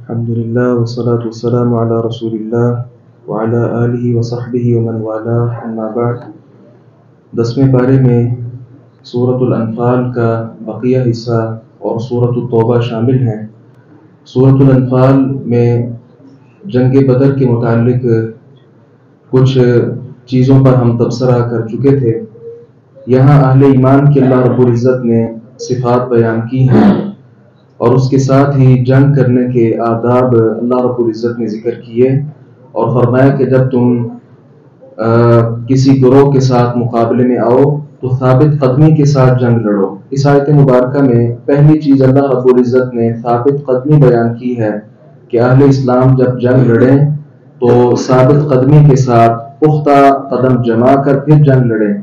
الحمدللہ والصلاة والسلام علی رسول اللہ وعلی آلہ وصحبہ ومن والاه اما بعد۔ 10ویں پارے میں سورۃ الانفال کا بقیہ حصہ اور سورۃ التوبہ شامل ہیں۔ سورۃ الانفال میں جنگ بدر کے متعلق کچھ چیزوں پر ہم تبصرہ کر چکے تھے۔ یہاں اہل ایمان کی اللہ رب العزت نے صفات بیان کی ہیں اور اس کے ساتھ ہی جنگ کرنے کے آداب اللہ رب العزت نے ذکر کیے اور فرمایا کہ جب تم کسی گروہ کے ساتھ مقابلے میں آؤ تو ثابت قدمی کے ساتھ جنگ لڑو۔ اس آیت مبارکہ میں پہلی چیز اللہ رب العزت نے ثابت قدمی بیان کی ہے کہ اہل اسلام جب جنگ لڑیں تو ثابت قدمی کے ساتھ پختہ قدم جما کر پھر جنگ لڑیں،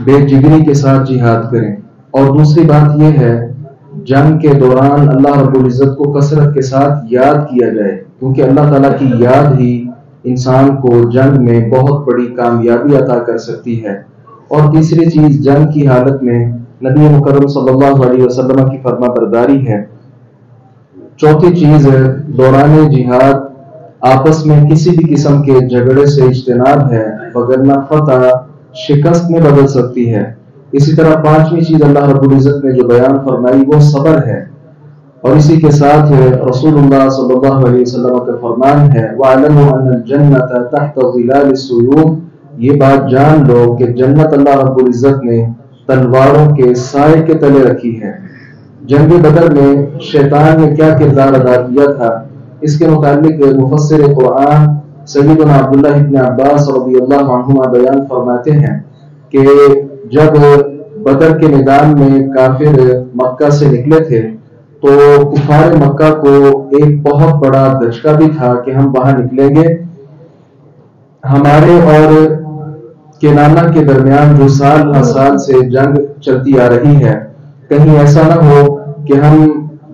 بے جگری کے ساتھ جہاد کریں۔ اور دوسری بات یہ ہے جنگ کے دوران اللہ رب العزت کو کثرت کے ساتھ یاد کیا جائے، کیونکہ اللہ تعالیٰ کی یاد ہی انسان کو جنگ میں بہت بڑی کامیابی عطا کر سکتی ہے۔ اور تیسری چیز جنگ کی حالت میں نبی مکرم صلی اللہ علیہ وسلم کی فرما برداری ہے۔ چوتھی چیز دوران جہاد آپس میں کسی بھی قسم کے جھگڑے سے اجتناب ہے، وگرنہ فتح شکست میں بدل سکتی ہے۔ اسی طرح پانچویں چیز اللہ رب العزت نے جو بیان فرمائی وہ صبر ہے، اور اسی کے ساتھ رسول اللہ صلی اللہ علیہ وسلم کا فرمان ہے وَاعْلَمُوا أَنَّ الْجَنَّةَ تَحْتَ ظِلَالِ السُّيُوفِ، یہ بات جان لو کہ جنت اللہ رب العزت نے تلواروں کے سائے کے تلے رکھی ہے۔ جنگ بدر میں شیطان نے کیا کردار ادا کیا تھا، اس کے متعلق مفسر قرآن سیدنا عبداللہ ابن عباس رضی اللہ عنہما بیان فرماتے ہیں کہ جب بدر کے میدان میں کافر مکہ سے نکلے تھے تو کفار مکہ کو ایک بہت بڑا دھچکا بھی تھا کہ ہم وہاں نکلیں گے، ہمارے اور کنانہ کے درمیان جو سال ہر سال سے جنگ چلتی آ رہی ہے، کہیں ایسا نہ ہو کہ ہم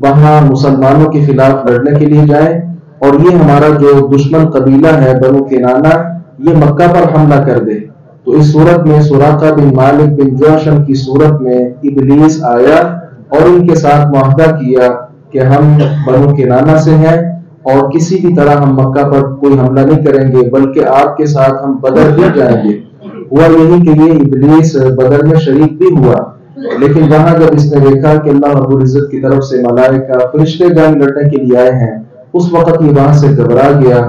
وہاں مسلمانوں کے خلاف لڑنے کے لیے جائیں اور یہ ہمارا جو دشمن قبیلہ ہے بنو کنانہ یہ مکہ پر حملہ کر دے۔ تو اس صورت میں سراقہ بن مالک بن جوشم کی صورت میں ابلیس آیا اور ان کے ساتھ معاہدہ کیا کہ ہم بنو کنانہ سے ہیں اور کسی بھی طرح ہم مکہ پر کوئی حملہ نہیں کریں گے، بلکہ آپ کے ساتھ ہم بدر بھی جائیں گے۔ ہوا یہی کہ یہ ابلیس بدر میں شریک بھی ہوا، لیکن وہاں جب اس نے دیکھا کہ اللہ رب العزت کی طرف سے ملائکہ فرشتے جنگ لڑنے کے لیے آئے ہیں، اس وقت یہ وہاں سے گھبرا گیا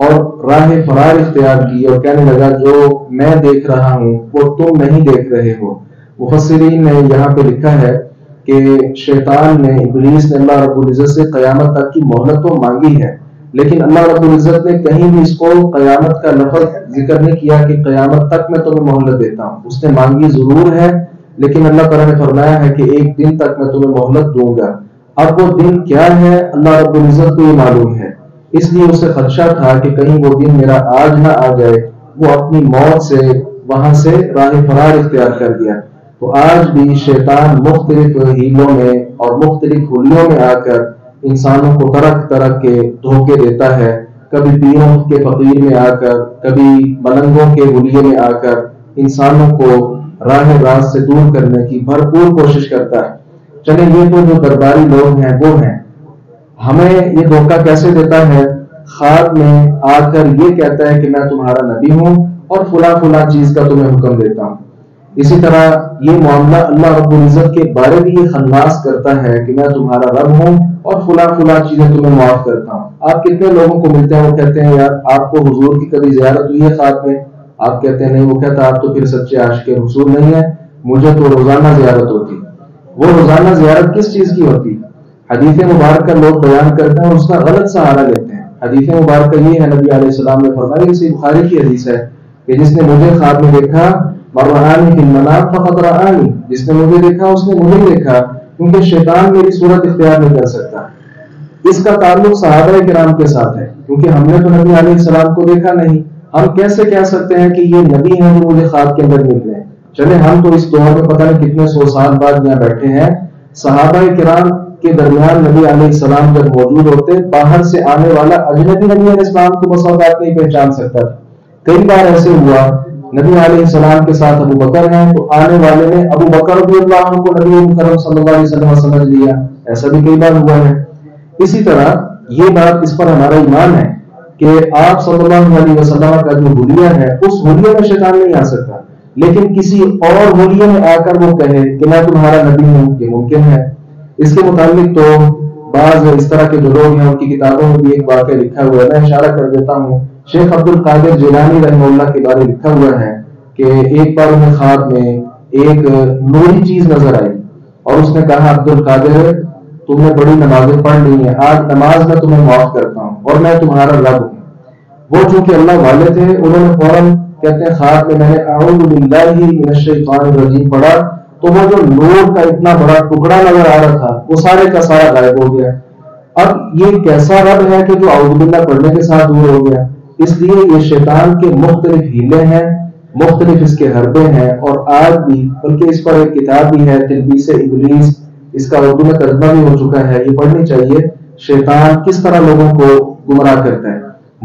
اور راہ فرار اختیار کی اور کہنے لگا جو میں دیکھ رہا ہوں وہ تم نہیں دیکھ رہے ہو۔ مفسرین نے یہاں پہ لکھا ہے کہ شیطان نے ابلیس نے اللہ رب العزت سے قیامت تک کی مہلت تو مانگی ہے، لیکن اللہ رب العزت نے کہیں بھی اس کو قیامت کا لفظ ذکر نہیں کیا کہ قیامت تک میں تمہیں مہلت دیتا ہوں۔ اس نے مانگی ضرور ہے، لیکن اللہ تعالیٰ نے فرمایا ہے کہ ایک دن تک میں تمہیں مہلت دوں گا۔ اب وہ دن کیا ہے اللہ رب العزت کو یہ معلوم ہے، اس لیے اسے خدشہ تھا کہ کہیں وہ دن میرا آج نہ آ جائے۔ وہ اپنی موت سے وہاں سے راہ فرار اختیار کر گیا۔ تو آج بھی شیطان مختلف ہیلوں میں اور مختلف حلیوں میں آ کر انسانوں کو طرح طرح کے دھوکے دیتا ہے، کبھی پیروں کے فقیر میں آ کر، کبھی ملنگوں کے حلیے میں آ کر انسانوں کو راہ راست سے دور کرنے کی بھرپور کوشش کرتا ہے۔ چلیں یہ تو جو درباری لوگ ہیں وہ ہیں، ہمیں یہ دھوکہ کیسے دیتا ہے؟ خواب میں آ کر یہ کہتا ہے کہ میں تمہارا نبی ہوں اور فلاں فلاں چیز کا تمہیں حکم دیتا ہوں۔ اسی طرح یہ معاملہ اللہ رب العزت کے بارے بھی یہ خناس کرتا ہے کہ میں تمہارا رب ہوں اور فلاں فلاں چیزیں تمہیں معاف کرتا ہوں۔ آپ کتنے لوگوں کو ملتے ہیں وہ کہتے ہیں یار آپ کو حضور کی کبھی زیارت ہوئی ہے خواب میں؟ آپ کہتے ہیں نہیں، وہ کہتا آپ تو پھر سچے عاشق رسول نہیں ہیں، مجھے تو روزانہ زیارت ہوتی۔ وہ روزانہ زیارت کس چیز کی ہوتی؟ حدیث مبارکہ لوگ بیان کرتے ہیں اور اس کا غلط سہارا لیتے ہیں۔ حدیث مبارکہ یہ ہے، نبی علیہ السلام نے فرمایا، اسی بخاری کی حدیث ہے کہ جس نے مجھے خواب میں دیکھا مرآنی فی المنام فقد رآنی، جس نے مجھے دیکھا اس نے مجھے دیکھا، کیونکہ شیطان میری صورت اختیار نہیں کر سکتا۔ اس کا تعلق صحابہ کرام کے ساتھ ہے، کیونکہ ہم نے تو نبی علیہ السلام کو دیکھا نہیں، ہم کیسے کہہ سکتے ہیں کہ یہ نبی ہیں جو مجھے خواب کے اندر مل رہے ہیں؟ چلے ہم تو اس دور میں پتہ نہیں کتنے سو سال بعد یہاں بیٹھے ہیں، صحابہ کرام کے درمیان نبی علیہ السلام جب موجود ہوتے باہر سے آنے والا اجنبی نبی علیہ السلام کو بس اوقات نہیں پہچان سکتا تھا۔ کئی بار ایسے ہوا نبی علیہ السلام کے ساتھ ابو بکر ہیں تو آنے والے نے ابو بکر رضی اللہ عنہ کو نبی مکرم صلی اللہ علیہ وسلم سمجھ لیا، ایسا بھی کئی بار ہوا ہے۔ اسی طرح یہ بات، اس پر ہمارا ایمان ہے کہ آپ صلی اللہ علیہ وسلم کا جو حلیہ ہے اس حلیہ میں شیطان نہیں آ سکتا، لیکن کسی اور حلیہ میں آ کر وہ کہے کہ میں تمہارا نبی ہوں، یہ ممکن ہے۔ اس کے متعلق تو بعض اس طرح کے جو لوگ ہیں ان کی کتابوں میں بھی ایک واقعہ لکھا ہوا ہے، میں اشارہ کر دیتا ہوں۔ شیخ عبد القادر جیلانی رحمہ اللہ کے بارے لکھا ہوا ہے کہ ایک بار انہیں خواب میں ایک نوری چیز نظر آئی اور اس نے کہا عبد القادر تم نے بڑی نمازیں پڑھ لی ہیں، آج نماز میں تمہیں معاف کرتا ہوں اور میں تمہارا رب ہوں۔ وہ چونکہ اللہ والے تھے، انہوں نے فوراً کہتے ہیں خواب میں نے اعوذ باللہ من الشیطان الرجیم پڑھا تو وہ جو نور کا اتنا بڑا ٹکڑا نظر آ رہا تھا وہ سارے کا سارا غائب ہو گیا۔ اب یہ کیسا رب ہے کہ جو اعوذ باللہ پڑھنے کے ساتھ دور ہو گیا؟ اس لیے یہ شیطان کے مختلف ہیلے ہیں، مختلف اس کے حربے ہیں، اور آج بھی، بلکہ اس پر ایک کتاب بھی ہے تلبیس ابلیس، اس کا اردو میں ترجمہ بھی ہو چکا ہے، یہ پڑھنی چاہیے۔ شیطان کس طرح لوگوں کو گمراہ کرتا ہے۔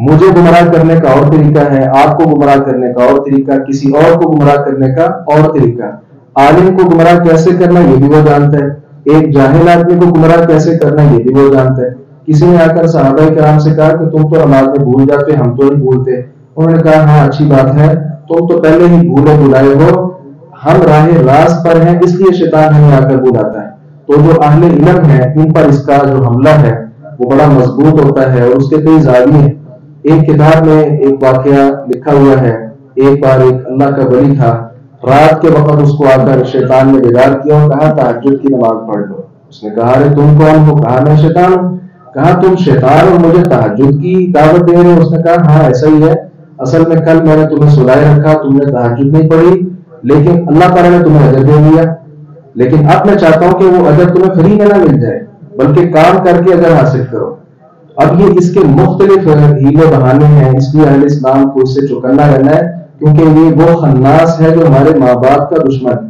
مجھے گمراہ کرنے کا اور طریقہ ہے، آپ کو گمراہ کرنے کا اور طریقہ، کسی اور کو گمراہ کرنے کا اور طریقہ۔ عالم کو گمراہ کیسے کرنا یہ بھی وہ جانتا ہے، ایک جاہل آدمی کو گمراہ کیسے کرنا یہ بھی وہ جانتا ہے۔ کسی نے آ کر صحابہ کرام سے کہا کہ تم تو نماز میں بھول جاتے، ہم تو نہیں بھولتے۔ انہوں نے کہا ہاں اچھی بات ہے، تم تو پہلے ہی بھولے بھلائے ہو، ہم راہ راست پر ہیں، اس لیے شیطان ہمیں آ کر بلاتا ہے۔ تو جو اہل علم ہے ان پر اس کا جو حملہ ہے وہ بڑا مضبوط ہوتا ہے، اور اس کے کئی زاویے ہیں۔ ایک کتاب میں ایک واقعہ لکھا ہوا ہے، ایک بار ایک اللہ کا ولی تھا، رات کے وقت اس کو آ کر شیطان نے بیدار کیا اور کہا تہجد کی نماز پڑھ لو۔ اس نے کہا ارے تم کون ہو؟ کہا میں شیطان ہوں۔ کہا تم شیطان اور مجھے تہجد کی دعوت دے رہے ہو؟ اس نے کہا ہاں ایسا ہی ہے، اصل میں کل میں نے تمہیں سلائے رکھا، تم نے تہجد نہیں پڑھی، لیکن اللہ تعالیٰ نے تمہیں اجر دے دیا، لیکن اب میں چاہتا ہوں کہ وہ اجر تمہیں فری میں نہ مل جائے بلکہ کام کر کے اجر حاصل کرو۔ اب یہ اس کے مختلف ہیلے بہانے ہیں، اس لیے اہل اسلام کو اس سے چوکنا رہنا ہے، کیونکہ یہ وہ خناس ہے جو ہمارے ماں باپ کا دشمن ہے۔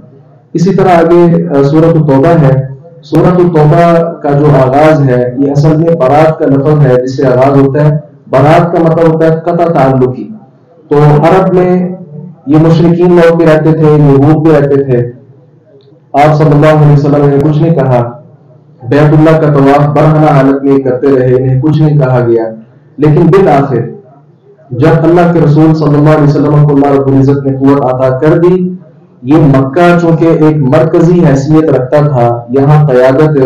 اسی طرح آگے سورۃ التوبہ ہے۔ سورۃ التوبہ کا جو آغاز ہے یہ اصل میں برات کا لفظ ہے جس سے آغاز ہوتا ہے۔ برات کا مطلب ہوتا ہے قطع تعلقی۔ تو عرب میں یہ مشرکین لوگ بھی رہتے تھے، یہود بھی رہتے تھے، آپ صلی اللہ علیہ وسلم نے کچھ نہیں کہا، بیت اللہ کا طواف برہنہ حالت میں کرتے رہے، انہیں کچھ نہیں کہا گیا، لیکن بالآخر جب اللہ کے رسول صلی اللہ علیہ وسلم کو اللہ رب العزت نے قوت عطا کر دی، یہ مکہ چونکہ ایک مرکزی حیثیت رکھتا تھا، یہاں قیادت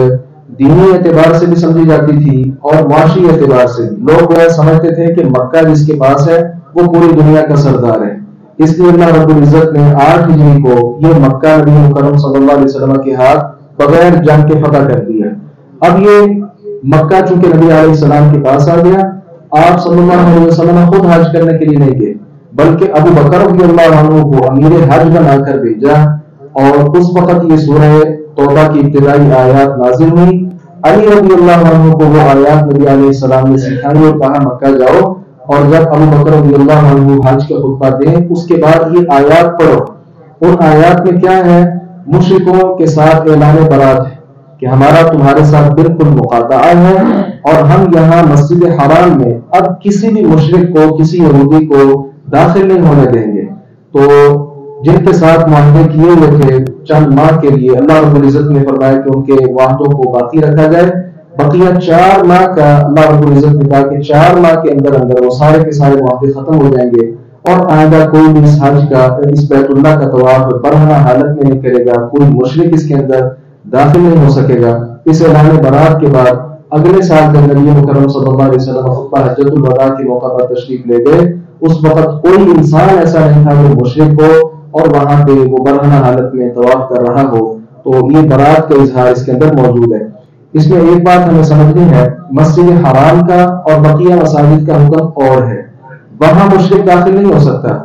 دینی اعتبار سے بھی سمجھی جاتی تھی اور معاشی اعتبار سے بھی، لوگ وہ سمجھتے تھے کہ مکہ جس کے پاس ہے وہ پوری دنیا کا سردار ہے، اس لیے اللہ رب العزت نے 8 ہجری کو یہ مکہ نبی مکرم صلی اللہ علیہ وسلم کے ہاتھ بغیر جنگ کے فتح کر دیا۔ اب یہ مکہ چونکہ نبی علیہ السلام کے پاس آ گیا، آپ صلی اللہ علیہ وسلم خود حج کرنے کے لیے نہیں گئے بلکہ ابو بکر رضی اللہ عنہ کو امیر حج بنا کر بھیجا، اور اس وقت یہ سورہ توبہ کی ابتدائی آیات نازل ہوئی۔ علی رضی اللہ عنہ کو وہ آیات نبی علیہ السلام نے سکھائی اور کہا مکہ جاؤ، اور جب ابو بکر رضی اللہ عنہ حج کا خطبہ دیں اس کے بعد یہ آیات پڑھو۔ ان آیات میں کیا ہے؟ مشرکوں کے ساتھ اعلان برات ہے کہ ہمارا تمہارے ساتھ بالکل مقاطعہ ہے، اور ہم یہاں مسجد حرام میں اب کسی بھی مشرک کو، کسی یہودی کو داخل نہیں ہونے دیں گے۔ تو جن کے ساتھ معاہدے کیے ہوئے تھے چند ماہ کے لیے، اللہ رب العزت نے فرمایا کہ ان کے معاہدوں کو باقی رکھا جائے۔ بقیہ 4 ماہ کا اللہ رب العزت نے کہا کہ 4 ماہ کے اندر اندر وہ سارے کے سارے معاہدے ختم ہو جائیں گے، اور آئندہ کوئی بھی اس حج کا، اس بیت اللہ کا طواف برہنہ حالت میں نہیں کرے گا، کوئی مشرک اس کے اندر داخل نہیں ہو سکے گا۔ اس اعلان برات کے بعد اگلے سال جب نبی مکرم صلی اللہ علیہ وسلم خطبہ حجۃ الوداع کے موقع پر تشریف لے گئے، اس وقت کوئی انسان ایسا نہیں تھا جو مشرک ہو اور وہاں پہ وہ برہنہ حالت میں طواف کر رہا ہو۔ تو یہ برات کا اظہار اس کے اندر موجود ہے۔ اس میں ایک بات ہمیں سمجھنی ہے، مسجد حرام کا اور بقیہ مساجد کا حکم اور ہے، وہاں مشرک داخل نہیں ہو سکتا،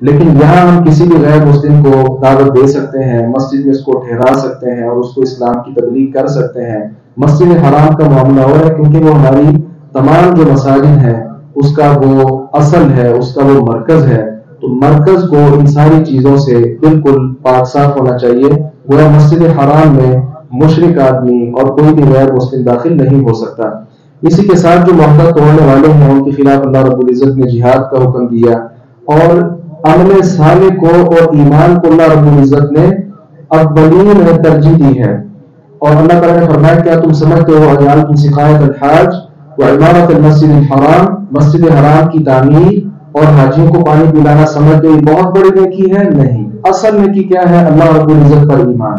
لیکن یہاں ہم کسی بھی غیر مسلم کو دعوت دے سکتے ہیں، مسجد میں اس کو ٹھہرا سکتے ہیں اور اس کو اسلام کی تبلیغ کر سکتے ہیں۔ مسجد حرام کا معاملہ اور ہے کیونکہ وہ ہماری تمام جو مساجد ہیں اس کا وہ اصل ہے، اس کا وہ مرکز ہے، تو مرکز کو ان ساری چیزوں سے بالکل پاک صاف ہونا چاہیے۔ وہ مسجد حرام میں مشرک آدمی اور کوئی بھی غیر مسلم داخل نہیں ہو سکتا۔ اسی کے ساتھ جو معاہدہ توڑنے والے ہیں ان کے خلاف اللہ رب العزت نے جہاد کا حکم دیا، اور عمل صالح کو اور ایمان کو اللہ رب العزت نے اولین میں ترجیح دی ہے۔ اور اللہ تعالیٰ نے فرمایا کیا تم سمجھتے ہو اجعلتم سقایۃ الحاج وعمارۃ المسجد الحرام، مسجد حرام کی تعمیر اور حاجیوں کو پانی پلانا سمجھتے ہو یہ بہت بڑی نیکی ہے؟ نہیں، اصل نیکی کیا ہے؟ اللہ رب العزت پر ایمان۔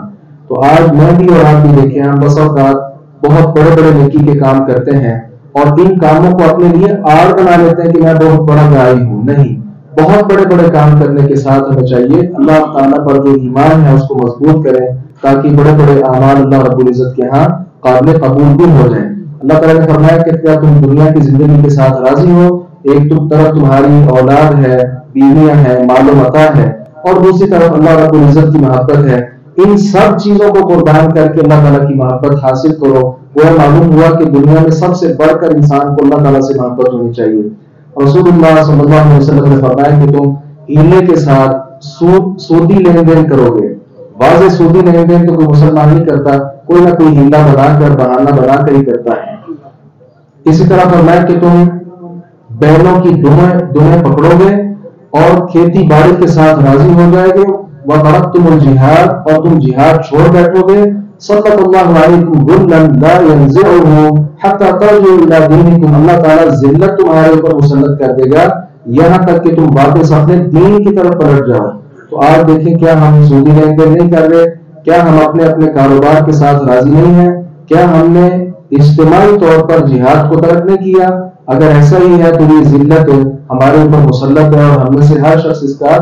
تو آج میں بھی اور آپ بھی دیکھیں، ہم بس اوقات بہت بڑے بڑے نیکی کے کام کرتے ہیں اور ان کاموں کو اپنے لیے آڑ بنا لیتے ہیں کہ میں بہت بڑا داعی ہوں۔ نہیں، بہت بڑے بڑے کام کرنے کے ساتھ ہمیں چاہیے اللہ تعالیٰ پر جو ایمان ہے اس کو مضبوط کریں، تاکہ بڑے بڑے اعمال اللہ رب العزت کے ہاں قابل قبول بھی ہو جائیں۔ اللہ تعالیٰ نے فرمایا کہ کیا تم دنیا کی زندگی کے ساتھ راضی ہو؟ ایک طرف تمہاری اولاد ہے، بیویاں ہیں، مال و متاع ہے، اور دوسری طرف اللہ رب العزت کی محبت ہے۔ ان سب چیزوں کو قربان کر کے اللہ تعالیٰ کی محبت حاصل کرو۔ وہ معلوم ہوا کہ دنیا میں سب سے بڑھ کر انسان کو اللہ تعالیٰ سے محبت ہونی چاہیے۔ رسول اللہ صلی اللہ علیہ وسلم نے فرمایا کہ تم ہیلے کے ساتھ سودی لین دین کرو گے۔ واضح سودی لین دین تو کوئی مسلمان نہیں کرتا، کوئی نہ کوئی ہیلا بنا کر، بہانہ بنا کر ہی کرتا ہے۔ اسی طرح فرمایا کہ تم بیلوں کی دمیں پکڑو گے اور کھیتی باڑی کے ساتھ راضی ہو جائے گے۔ وَتَرَكْتُمُ الْجِهَادَ، اور تم جہاد چھوڑ بیٹھو گے۔ صلی اللہ علیکم ظُلًّا لَا يَنزِعُهُ حَتَّى تَرْجِعُوا إِلَىٰ دِينِكُمْ، اللہ تعالیٰ ذلت تمہارے اوپر مسلط کر دے گا یہاں تک کہ تم واپس اپنے دین کی طرف پلٹ جاؤ۔ تو آج دیکھیں، کیا ہم سودی لین دین نہیں کر رہے؟ کیا ہم اپنے کاروبار کے ساتھ راضی نہیں ہیں؟ کیا ہم نے اجتماعی طور پر جہاد کو ترک نہیں کیا؟ اگر ایسا ہی ہے تو یہ ذلت ہمارے اوپر مسلط ہے، اور ہم میں سے ہر شخص اس کا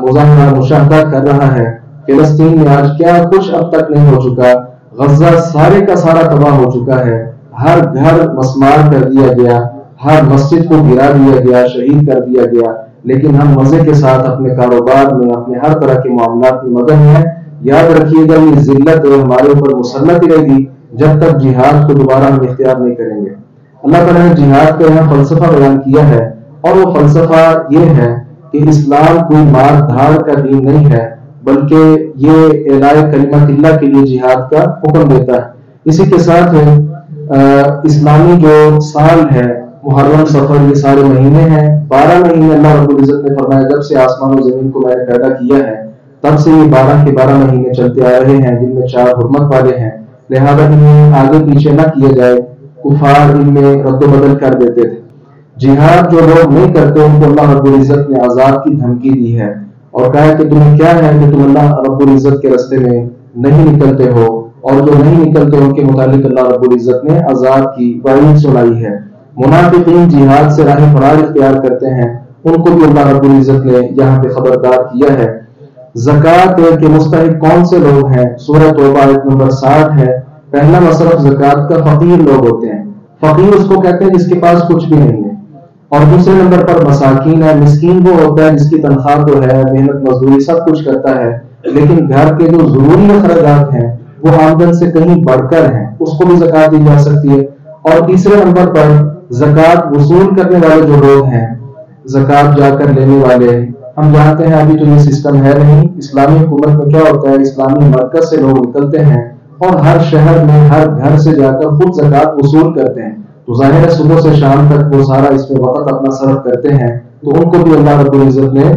مظاہرہ مشاہدہ کر رہا ہے۔ فلسطین میں آج کیا کچھ اب تک نہیں ہو چکا؟ غزہ سارے کا سارا تباہ ہو چکا ہے، ہر گھر مسمار کر دیا گیا، ہر مسجد کو گرا دیا گیا، شہید کر دیا گیا، لیکن ہم مزے کے ساتھ اپنے کاروبار میں، اپنے ہر طرح کے معاملات میں مگن ہیں۔ یاد رکھیے گا یہ ذلت ہمارے اوپر مسلط ہی رہے گی جب تک جہاد کو دوبارہ ہم اختیار نہیں کریں گے۔ اللہ تعالیٰ نے جہاد کا یہاں فلسفہ بیان کیا ہے، اور وہ فلسفہ یہ ہے کہ اسلام کوئی مار دھاڑ کا دین نہیں ہے، بلکہ یہ اعلاء کلمت اللہ کے لیے جہاد کا حکم دیتا ہے۔ اسی کے ساتھ اسلامی جو سال ہے، محرم، صفر، یہ سارے مہینے ہیں، 12 مہینے اللہ رب العزت نے فرمایا جب سے آسمان و زمین کو میں نے پیدا کیا ہے تب سے یہ 12 کے 12 مہینے چلتے آ رہے ہیں، جن میں 4 حرمت والے ہیں، لہذا انہیں آگے پیچھے نہ کیا جائے۔ کفار ان میں رد و بدل کر دیتے تھے۔ جہاد جو لوگ نہیں کرتے ان کو اللہ رب العزت نے عذاب کی دھمکی دی ہے، اور کہا کہ تمہیں کیا ہے کہ تم اللہ رب العزت کے راستے میں نہیں نکلتے ہو، اور جو نہیں نکلتے ان کے متعلق اللہ رب العزت نے عذاب کی وعید سنائی ہے۔ منافقین جہاد سے راہ فرار اختیار کرتے ہیں، ان کو بھی اللہ رب العزت نے یہاں پہ خبردار کیا ہے۔ زکوٰۃ کے مستحق کون سے لوگ ہیں؟ سورہ توبہ آیت نمبر 60 ہے۔ پہلا مصرف زکوٰۃ کا فقیر لوگ ہوتے ہیں، فقیر اس کو کہتے ہیں جس کے پاس کچھ بھی نہیں ہے، اور دوسرے نمبر پر مساکین ہے۔ مسکین وہ ہوتا ہے جس کی تنخواہ تو ہے، محنت مزدوری سب کچھ کرتا ہے، لیکن گھر کے جو ضروری اخراجات ہیں وہ آمدن سے کہیں بڑھ کر ہیں، اس کو بھی زکوٰۃ دی جا سکتی ہے۔ اور تیسرے نمبر پر زکوٰۃ وصول کرنے والے جو لوگ ہیں، زکوٰۃ جا کر لینے والے، ہم جانتے ہیں ابھی تو یہ سسٹم ہے نہیں۔ اسلامی حکومت میں کیا ہوتا ہے، اسلامی مرکز سے لوگ نکلتے ہیں اور ہر شہر میں ہر گھر سے جا کر خود زکوٰۃ وصول کرتے ہیں، تو ظاہر ہے صبح سے شام تک وہ سارا اس میں وقت اپنا صرف کرتے ہیں، تو ان کو بھی اللہ رب العزت نے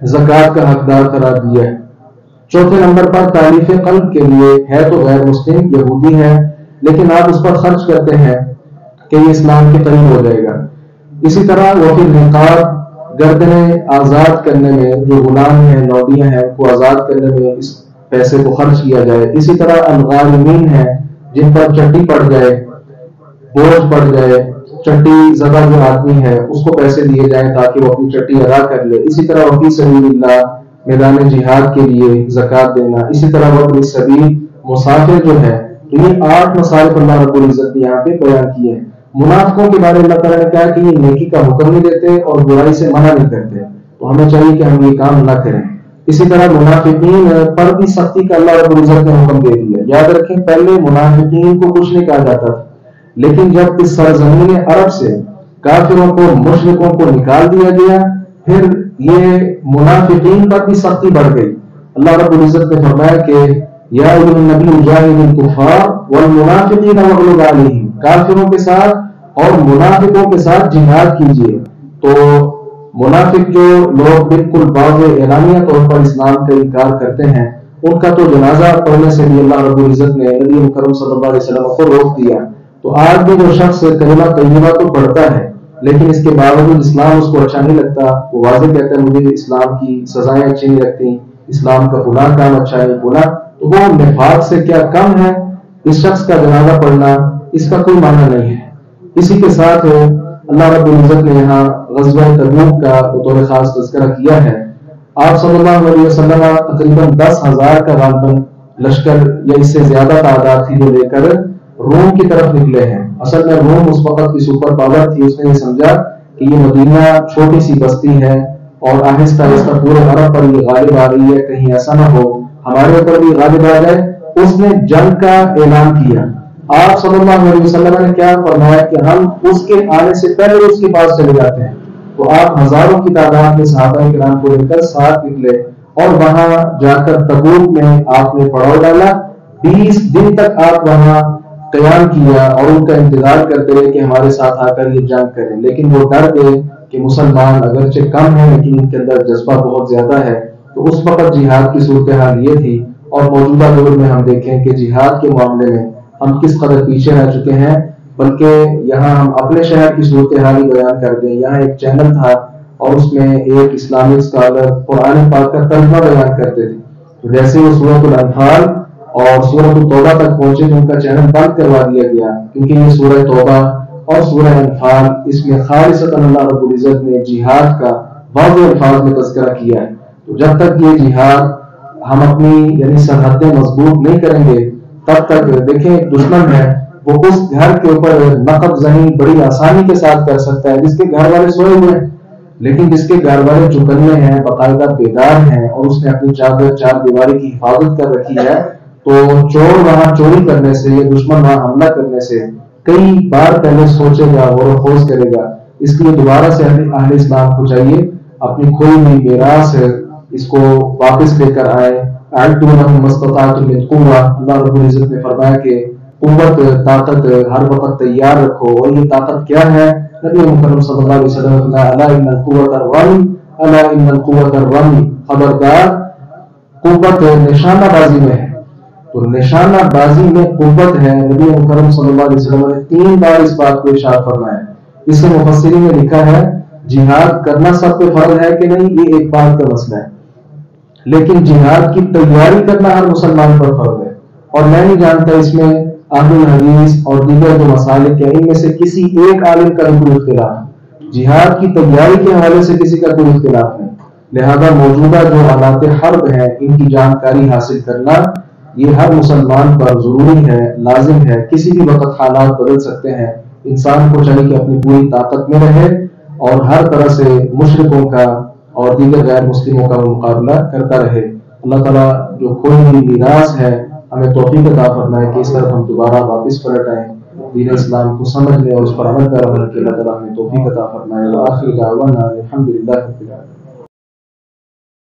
زکوٰۃ کا حقدار قرار دیا ہے۔ چوتھے نمبر پر تالیف قلب کے لیے ہے تو غیر مسلم یہودی ہے، لیکن آپ اس پر خرچ کرتے ہیں کہ یہ اسلام کے قریب ہو جائے گا۔ اسی طرح وہ پھر نقاب، گردنیں آزاد کرنے میں، جو غلام ہیں، نوڈیاں ہیں، کو آزاد کرنے میں اس پیسے کو خرچ کیا جائے۔ اسی طرح الغارمین ہیں، جن پر چٹی پڑ جائے، بوجھ پڑ جائے، چٹی زدہ جو آدمی ہے اس کو پیسے دیے جائیں تاکہ وہ اپنی چٹی ادا کر لے۔ اسی طرح وفی سبیل اللہ، میدان جہاد کے لیے زکوٰۃ دینا۔ اسی طرح وہ اپنی سبیل، مسافر جو ہے، تو یہ 8 مسائل اللہ رب العزت نے یہاں پہ بیان کیے ہیں۔ منافقوں کے بارے میں اللہ تعالیٰ نے کہا کہ یہ نیکی کا حکم نہیں دیتے اور برائی سے منع نہیں کرتے، تو ہمیں چاہیے کہ ہم یہ کام نہ کریں۔ اسی طرح منافقین پر بھی سختی کا اللہ رب العزت نے حکم دے دیا۔ یاد رکھیں، پہلے منافقین کو کچھ نہیں کہا جاتا تھا، لیکن جب اس سرزمین عرب سے کافروں کو، مشرکوں کو نکال دیا گیا، پھر یہ منافقین پر بھی سختی بڑھ گئی۔ اللہ رب العزت نے فرمایا کہ یا ایھا النبی جاہد الکفار والمنافقین واغلظ علیہم، کافروں کے ساتھ اور منافقوں کے ساتھ جہاد کیجیے۔ تو منافق جو لوگ بالکل واضح اعلانیہ طور پر اسلام کا انکار کرتے ہیں، ان کا تو جنازہ پڑھنے سے بھی اللہ رب العزت نے نبی مکرم صلی اللہ علیہ وسلم کو روک دیا. تو آج بھی جو شخص کلمہ طیبہ تو پڑھتا ہے لیکن اس کے باوجود اسلام اس کو اچھا نہیں لگتا، وہ واضح کہتا ہے مجھے اسلام کی سزائیں اچھی نہیں لگتی، اسلام کا فلاں کام اچھا ہے فلاں، تو وہ نفاق سے کیا کم ہے؟ اس شخص کا جنازہ پڑھنا اس کا کوئی معنی نہیں ہے. اسی کے ساتھ اللہ رب العزت نے یہاں غزوہ تبوک کا بطور خاص تذکرہ کیا ہے. آپ صلی اللہ علیہ وسلم تقریباً 10,000 کا غالباً لشکر یا اس سے زیادہ تعداد تھی جو لے کر روم کی طرف نکلے ہیں. اصل میں روم اس وقت کی سپر پاور تھی، اس نے یہ سمجھا کہ یہ مدینہ چھوٹی سی بستی ہے اور آہستہ آہستہ پورے عرب پر یہ غالب آ رہی ہے، کہیں ایسا نہ ہو ہمارے اوپر بھی غالب آ جائے. اس نے جنگ کا اعلان کیا. آپ صلی اللہ علیہ وسلم نے کیا فرمایا کہ ہم اس کے آنے سے پہلے اس کے پاس چلے جاتے ہیں. تو آپ ہزاروں کی تعداد میں صحابہ کرام کو لے کر ساتھ نکلے اور وہاں جا کر تبوک میں آپ نے پڑاؤ ڈالا. 20 دن تک آپ وہاں قیام کیا اور ان کا انتظار کرتے رہے کہ ہمارے ساتھ آ کر یہ جنگ کریں، لیکن وہ ڈر گئے کہ مسلمان اگرچہ کم ہیں لیکن ان کے اندر جذبہ بہت زیادہ ہے. تو اس وقت جہاد کی صورتحال یہ تھی. اور موجودہ دور میں ہم دیکھیں کہ جہاد کے معاملے میں ہم کس قدر پیچھے رہ چکے ہیں. بلکہ یہاں ہم اپنے شہر کی صورتحال ہی بیان کر دیں. یہاں ایک چینل تھا اور اس میں ایک اسلامک اسکالر قرآن پاک کا ترجمہ بیان کرتے تھے. تو جیسے وہ سورۃ الانفال اور سورۃ التوبہ تک پہنچے تو ان کا چینل بند کروا دیا گیا، کیونکہ یہ سورہ توبہ اور سورہ انفال اس میں خالصتاً اللہ رب العزت نے جہاد کا واضح الفاظ میں تذکرہ کیا ہے. تو جب تک یہ جہاد ہم اپنی یعنی سرحدیں مضبوط نہیں کریں گے تب تک دیکھیں ایک دشمن ہے وہ اس گھر کے اوپر نقب زنی بڑی آسانی کے ساتھ کر سکتا ہے جس کے گھر والے سوئے ہوئے ہیں، لیکن جس کے گھر والے چکنے ہیں باقاعدہ بیدار ہیں اور اس نے اپنی چار دیواری کی حفاظت کر رکھی ہے، تو چور وہاں چوری کرنے سے یا دشمن وہاں حملہ کرنے سے کئی بار پہلے سوچے گا غور و خوض کرے گا. اس لیے دوبارہ سے اہل اسلام کو چاہیے اپنی کھوئی ہوئی میراث ہے اس کو واپس لے کر آئے. اللہ رب العزت نے فرمایا کہ قوت طاقت ہر وقت تیار رکھو. اور یہ طاقت کیا ہے؟ نبی مکرم صلی اللہ علیہ وسلم الا ان القوت الرمی، الا ان القوت الرمی، خبردار قوت نشانہ بازی میں ہے. تو نشانہ بازی میں قوت ہے. نبی مکرم صلی اللہ علیہ وسلم نے 3 بار اس بات کو ارشاد فرمایا. اس سے مفسرین نے لکھا ہے جہاد کرنا سب پہ فرض ہے کہ نہیں یہ ایک بات کا مسئلہ ہے، لیکن جہاد کی تیاری کرنا ہر مسلمان پر فرض ہے. اور میں نہیں جانتا اس میں اہل الحدیث اور دیگر جو مسالک ہیں ان میں سے کسی ایک عالم کا کوئی اختلاف ہے. جہاد کی تیاری کے حوالے سے کسی کا کوئی اختلاف نہیں. لہذا موجودہ جو حالات حرب ہیں ان کی جانکاری حاصل کرنا یہ ہر مسلمان پر ضروری ہے، لازم ہے. کسی بھی وقت حالات بدل سکتے ہیں. انسان کو چاہیے کہ اپنی پوری طاقت میں رہے اور ہر طرح سے مشرکوں کا اور دیگر غیر مسلموں کا مقابلہ کرتا رہے. اللہ تعالیٰ جو کھوئی ہوئی میراث ہے ہمیں توفیق عطا فرمائے کہ اس طرف ہم دوبارہ واپس پلٹ آئیں، دین اسلام کو سمجھنے اور اس پر عمل کر رہے کہ اللہ تعالیٰ ہمیں توفیق عطا فرمائے. وآخر دعوانا الحمدللہ رب العالمین.